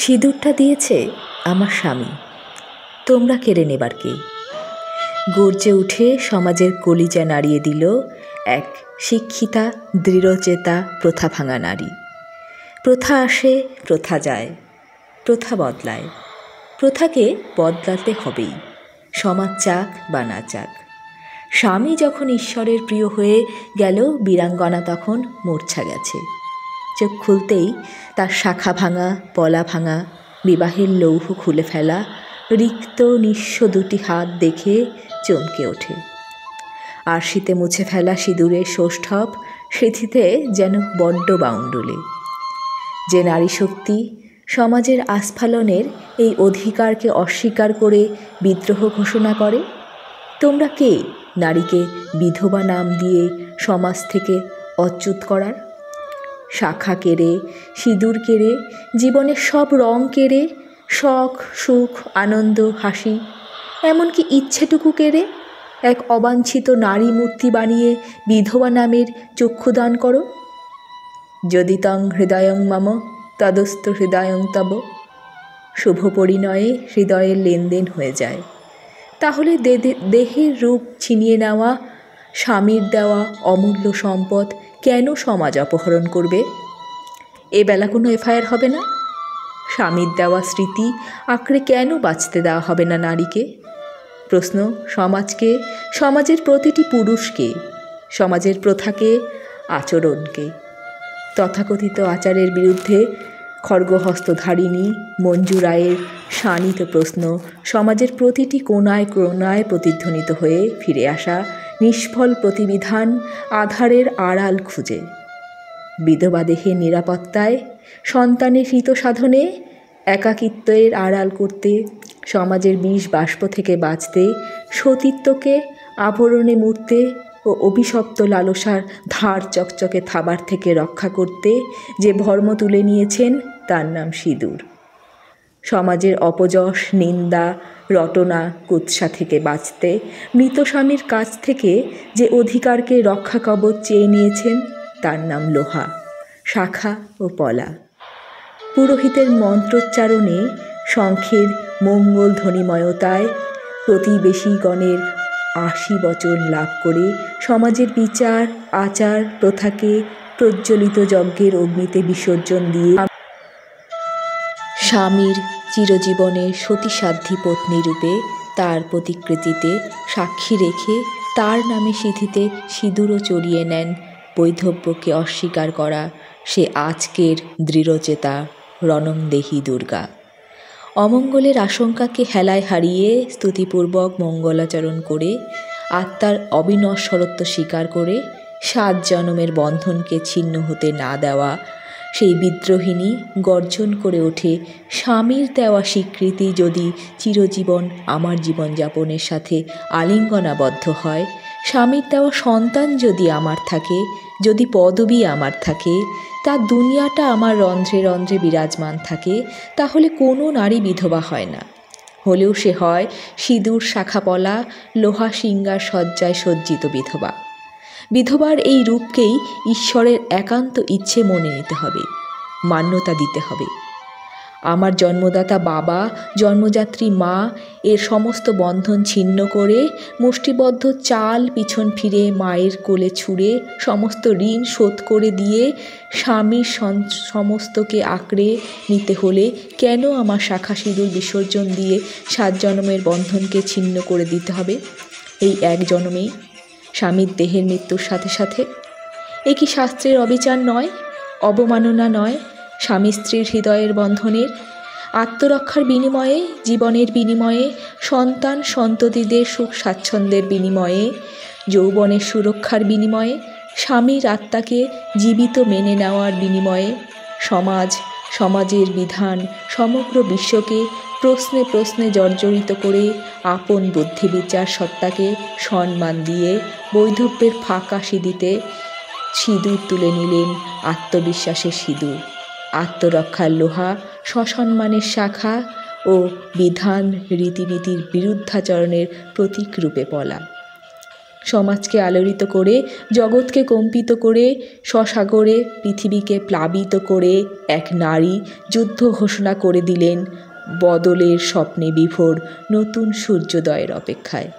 সিঁদুরটা দিয়েছে আমার স্বামী, তোমরা কেড়ে নেবার কে? গর্জে উঠে সমাজের কলিজা নাড়িয়ে দিল এক শিক্ষিতা দৃঢ়চেতা প্রথা ভাঙা নারী। প্রথা আসে, প্রথা যায়, প্রথা বদলায়, প্রথাকে বদলাতে হবেই, সমাজ চাক বা না চাক। স্বামী যখন ঈশ্বরের প্রিয় হয়ে গেল, বীরাঙ্গনা তখন মূর্ছা গেছে। চোখ খুলতেই তার শাখা ভাঙা, পলা ভাঙা, বিবাহের লৌহ খুলে ফেলা, রিক্ত নিঃস্ব দুটি হাত দেখে চমকে ওঠে। আরশিতে মুছে ফেলা সিঁদুরের সৌষ্ঠব স্মৃতিতে যেন বড্ড বাউন্ডুলে। যে নারী শক্তি সমাজের আস্ফালনের এই অধিকারকে অস্বীকার করে বিদ্রোহ ঘোষণা করে? তোমরা কে নারীকে বিধবা নাম দিয়ে সমাজ থেকে অচ্যুত করার? শাখা কেড়ে, সিঁদুর কেড়ে, জীবনের সব রং কেড়ে, শখ, সুখ, আনন্দ, হাসি, এমনকি ইচ্ছেটুকু কেড়ে এক অবাঞ্ছিত নারী মূর্তি বানিয়ে বিধবা নামের চক্ষুদান করো। যদি তং হৃদয়ং মম তদস্তু হৃদয়ং তব। শুভ পরিণয়ে হৃদয়ের লেনদেন হয়ে যায়। তাহলে দেহের রূপ ছিনিয়ে নেওয়া, স্বামীর দেওয়া অমূল্য সম্পদ কেন সমাজ অপহরণ করবে? এবেলা কোনো এফআইআর হবে না? স্বামীর দেওয়া স্মৃতি আঁকড়ে কেন বাঁচতে দেওয়া হবে না নারীকে? প্রশ্ন সমাজকে, সমাজের প্রতিটি পুরুষকে, সমাজের প্রথাকে, আচরণকে। তথাকথিত আচারের বিরুদ্ধে খড়গহস্তধারিণী মঞ্জু রায়ের শাণিত প্রশ্ন সমাজের প্রতিটি কোণায় কোণায় প্রতিধ্বনিত হয়ে ফিরে আসা নিষ্ফল প্রতিবিধান আধারের আড়াল খুঁজে। বিধবা দেহের নিরাপত্তায়, সন্তানের হিত সাধনে, একাকিত্বের আড়াল করতে, সমাজের বিষ বাষ্প থেকে বাঁচতে, সতীত্বকে আবরণে মুড়তে ও অভিশপ্ত লালসার ধার চকচকে থাবার থেকে রক্ষা করতে যে ভর্ম তুলে নিয়েছেন তার নাম সিঁদুর। সমাজের অপযশ, নিন্দা, রটনা, কুৎসা থেকে বাঁচতে মৃত স্বামীর কাছ থেকে যে অধিকারকে রক্ষা কবচ চেয়ে নিয়েছেন তার নাম লোহা, শাখা ও পলা। পুরোহিতের মন্ত্রোচ্চারণে, শঙ্খের মঙ্গল ধ্বনিময়তায় প্রতিবেশীগণের আশীর্বচন লাভ করে সমাজের বিচার, আচার, প্রথাকে প্রজ্বলিত যজ্ঞের অগ্নিতে বিসর্জন দিয়ে স্বামীর চিরজীবনের সতীসাধ্যী পত্নী রূপে তার প্রতিকৃতিতে সাক্ষী রেখে তার নামে সিঁথিতে সিঁদুরও চড়িয়ে নেন বৈধব্যকে অস্বীকার করা সে আজকের দৃঢ়চেতা রণংদেহী দুর্গা। অমঙ্গলের আশঙ্কাকে হেলায় হারিয়ে স্তুতিপূর্বক মঙ্গলাচরণ করে আত্মার অবিনশ্বরত্ব স্বীকার করে 7 জনমের বন্ধনকে ছিন্ন হতে না দেওয়া সেই বিদ্রোহিণী গর্জন করে ওঠে, স্বামীর দেওয়া স্বীকৃতি যদি চিরজীবন আমার জীবনযাপনের সাথে আলিঙ্গনাবদ্ধ হয়, স্বামীর দেওয়া সন্তান যদি আমার থাকে, যদি পদবী আমার থাকে, তার দুনিয়াটা আমার রন্ধ্রে রন্ধ্রে বিরাজমান থাকে, তাহলে কোনো নারী বিধবা হয় না। হলেও সে হয় সিঁদুর, শাখাপলা, লোহা সিংহার সজ্জায় সজ্জিত বিধবা। বিধবার এই রূপকেই ঈশ্বরের একান্ত ইচ্ছে মনে নিতে হবে, মান্যতা দিতে হবে। আমার জন্মদাতা বাবা, জন্মযাত্রী মা এর সমস্ত বন্ধন ছিন্ন করে মুষ্টিবদ্ধ চাল পিছন ফিরে মায়ের কোলে ছুঁড়ে সমস্ত ঋণ শোধ করে দিয়ে স্বামীর সমস্তকে আঁকড়ে নিতে হলে কেন আমার শাখা সিঁদুর বিসর্জন দিয়ে 7 জনমের বন্ধনকে ছিন্ন করে দিতে হবে এই এক জনমেই, স্বামীর দেহের মৃত্যুর সাথে সাথে? এ কি শাস্ত্রের অবিচার নয়, অবমাননা নয় স্বামী স্ত্রীর হৃদয়ের বন্ধনের? আত্মরক্ষার বিনিময়ে, জীবনের বিনিময়ে, সন্তান সন্ততিদের সুখ স্বাচ্ছন্দ্যের বিনিময়ে, যৌবনের সুরক্ষার বিনিময়ে, স্বামীর আত্মাকে জীবিত মেনে নেওয়ার বিনিময়ে সমাজ, সমাজের বিধান সমগ্র বিশ্বকে প্রশ্নে প্রশ্নে জর্জরিত করে আপন বুদ্ধি বিচার সত্তাকে সম্মান দিয়ে বৈধব্যের ফাঁকা সিঁদিতে সিঁদুর তুলে নিলেন আত্মবিশ্বাসের সিঁদুর, আত্মরক্ষার লোহা, সসম্মানের শাখা ও বিধান রীতিনীতির বিরুদ্ধাচরণের প্রতীক রূপে পলা। সমাজকে আলোড়িত করে, জগৎকে কম্পিত করে, স্বসাগরে পৃথিবীকে প্লাবিত করে এক নারী যুদ্ধ ঘোষণা করে দিলেন বদলের স্বপ্নে বিভোর নতুন সূর্যোদয়ের অপেক্ষায়।